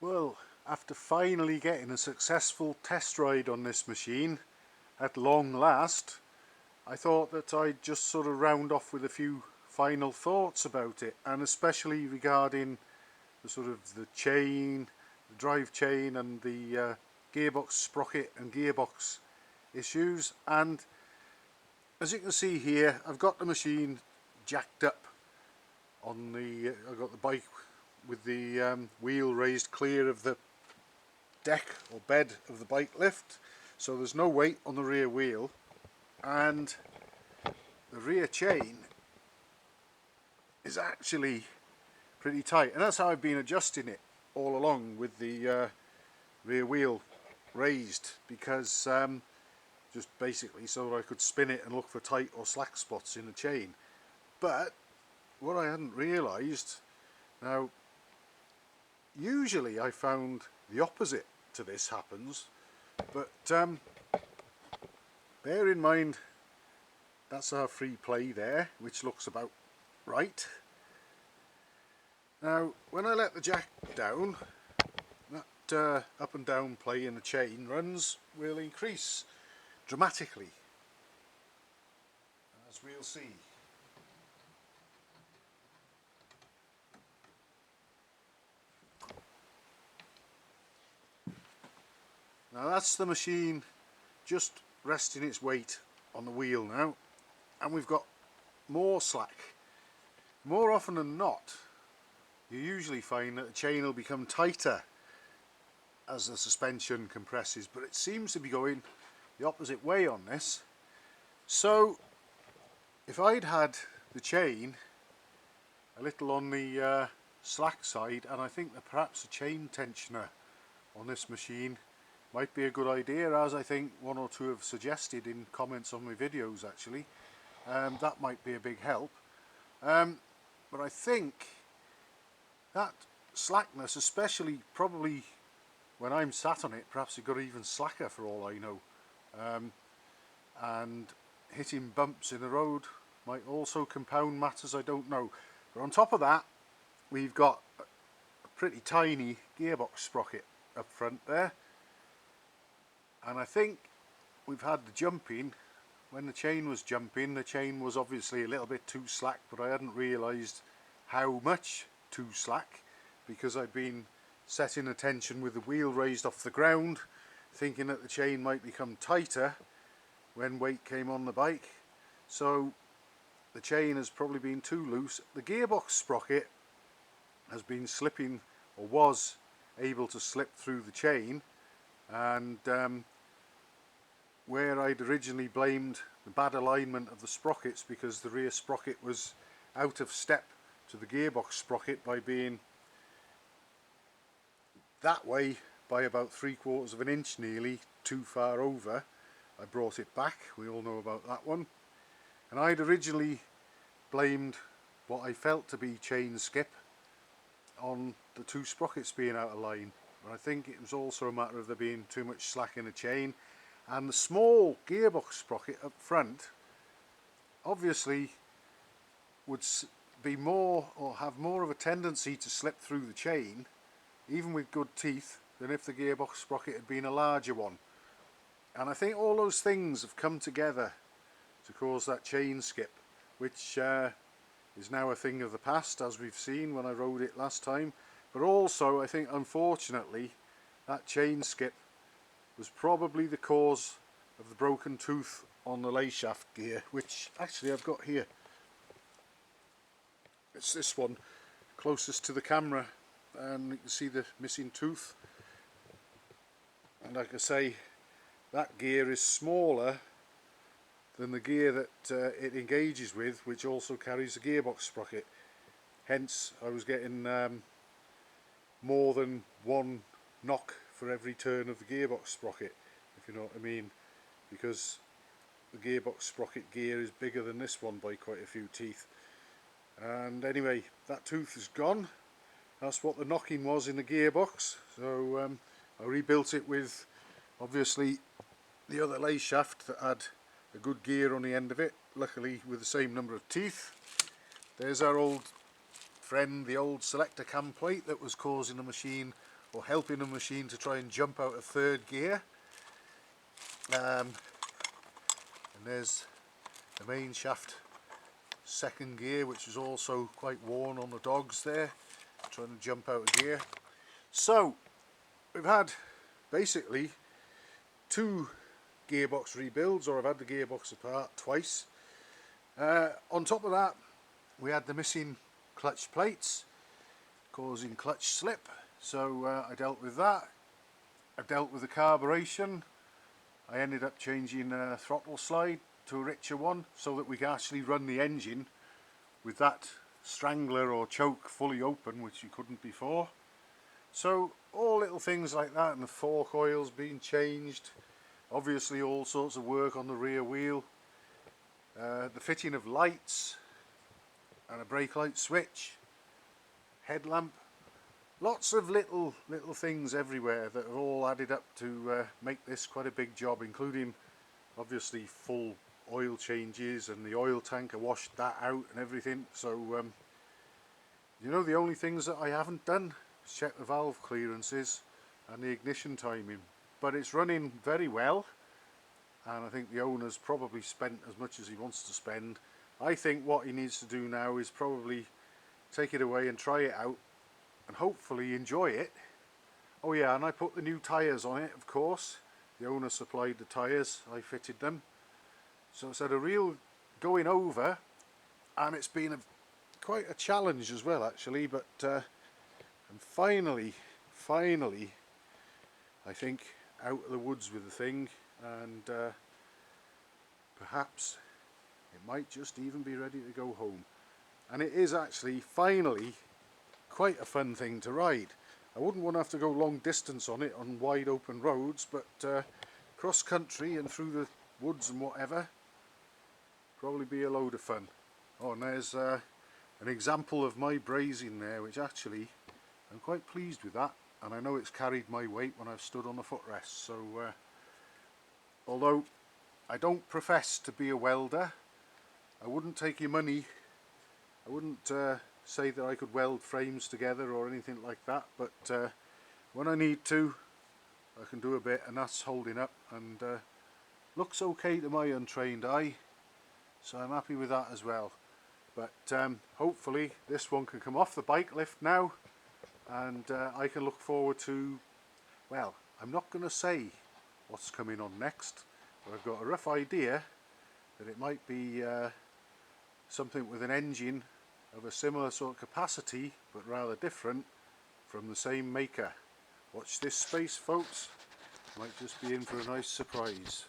Well, after finally getting a successful test ride on this machine, at long last, I thought that I'd just sort of round off with a few final thoughts about it, and especially regarding the sort of the chain, the drive chain and the gearbox sprocket and gearbox issues. And as you can see here, I've got the machine jacked up on the, I've got the bike with the wheel raised clear of the deck or bed of the bike lift, so there's no weight on the rear wheel, and the rear chain is actually pretty tight, and that's how I've been adjusting it all along, with the rear wheel raised, because just basically so that I could spin it and look for tight or slack spots in the chain. But what I hadn't realised, now usually I found the opposite to this happens, but bear in mind that's our free play there, which looks about right. Now when I let the jack down, that up and down play in the chain runs will increase dramatically, as we'll see. Now that's the machine just resting its weight on the wheel now, and we've got more slack. More often than not, you usually find that the chain will become tighter as the suspension compresses, but it seems to be going the opposite way on this. So if I'd had the chain a little on the slack side, and I think that perhaps a chain tensioner on this machine might be a good idea, as I think one or two have suggested in comments on my videos actually. That might be a big help. But I think that slackness, especially probably when I'm sat on it, perhaps it got even slacker for all I know. And hitting bumps in the road might also compound matters, I don't know. But on top of that, we've got a pretty tiny gearbox sprocket up front there. And I think we've had the jumping. When the chain was jumping, the chain was obviously a little bit too slack, but I hadn't realised how much too slack, because I'd been setting the tension with the wheel raised off the ground, thinking that the chain might become tighter when weight came on the bike. So the chain has probably been too loose. The gearbox sprocket has been slipping, or was able to slip through the chain, and where I'd originally blamed the bad alignment of the sprockets because the rear sprocket was out of step to the gearbox sprocket by being that way by about 3/4 of an inch, nearly too far over, I brought it back. We all know about that one. And I'd originally blamed what I felt to be chain skip on the two sprockets being out of line, but I think it was also a matter of there being too much slack in the chain. And the small gearbox sprocket up front obviously would be more, or have more of a tendency to slip through the chain, even with good teeth, than if the gearbox sprocket had been a larger one. And I think all those things have come together to cause that chain skip, which is now a thing of the past, as we've seen when I rode it last time. But also I think, unfortunately, that chain skip was probably the cause of the broken tooth on the lay shaft gear, which actually I've got here. It's this one closest to the camera, and you can see the missing tooth. And like I say, that gear is smaller than the gear that it engages with, which also carries the gearbox sprocket. Hence I was getting more than one knock for every turn of the gearbox sprocket, if you know what I mean, because the gearbox sprocket gear is bigger than this one by quite a few teeth. And anyway, that tooth is gone. That's what the knocking was in the gearbox. So I rebuilt it with obviously the other lay shaft that had a good gear on the end of it, luckily with the same number of teeth. There's our old friend, the old selector cam plate that was causing the machine or helping the machine to try and jump out of third gear. And there's the main shaft second gear, which is also quite worn on the dogs there, trying to jump out of gear. So we've had basically 2 gearbox rebuilds, or I've had the gearbox apart twice. On top of that, we had the missing clutch plates causing clutch slip, so I dealt with that. I dealt with the carburation. I ended up changing a throttle slide to a richer one so that we can actually run the engine with that strangler or choke fully open, which you couldn't before. So all little things like that, and the fork oils being changed, obviously all sorts of work on the rear wheel, the fitting of lights and a brake light switch, headlamp, lots of little things everywhere that have all added up to make this quite a big job, including obviously full oil changes, and the oil tank, I washed that out and everything. So you know, the only things that I haven't done is check the valve clearances and the ignition timing, but it's running very well, and I think the owner's probably spent as much as he wants to spend. I think what he needs to do now is probably take it away and try it out and hopefully enjoy it. Oh yeah, and I put the new tyres on it, of course. The owner supplied the tyres, I fitted them. So it's had a real going over, and it's been quite a challenge as well actually, but I'm finally I think out of the woods with the thing, and perhaps it might just even be ready to go home. And it is actually finally quite a fun thing to ride. I wouldn't want to have to go long distance on it on wide open roads, but cross country and through the woods and whatever, probably be a load of fun. Oh, and there's an example of my brazing there, which actually I'm quite pleased with that, and I know it's carried my weight when I've stood on the footrest. So although I don't profess to be a welder, I wouldn't take your money, I wouldn't say that I could weld frames together or anything like that, but when I need to, I can do a bit, and that's holding up, and looks okay to my untrained eye, so I'm happy with that as well. But hopefully this one can come off the bike lift now, and I can look forward to, well, I'm not going to say what's coming on next, but I've got a rough idea that it might be something with an engine of a similar sort of capacity but rather different from the same maker. Watch this space, folks, might just be in for a nice surprise.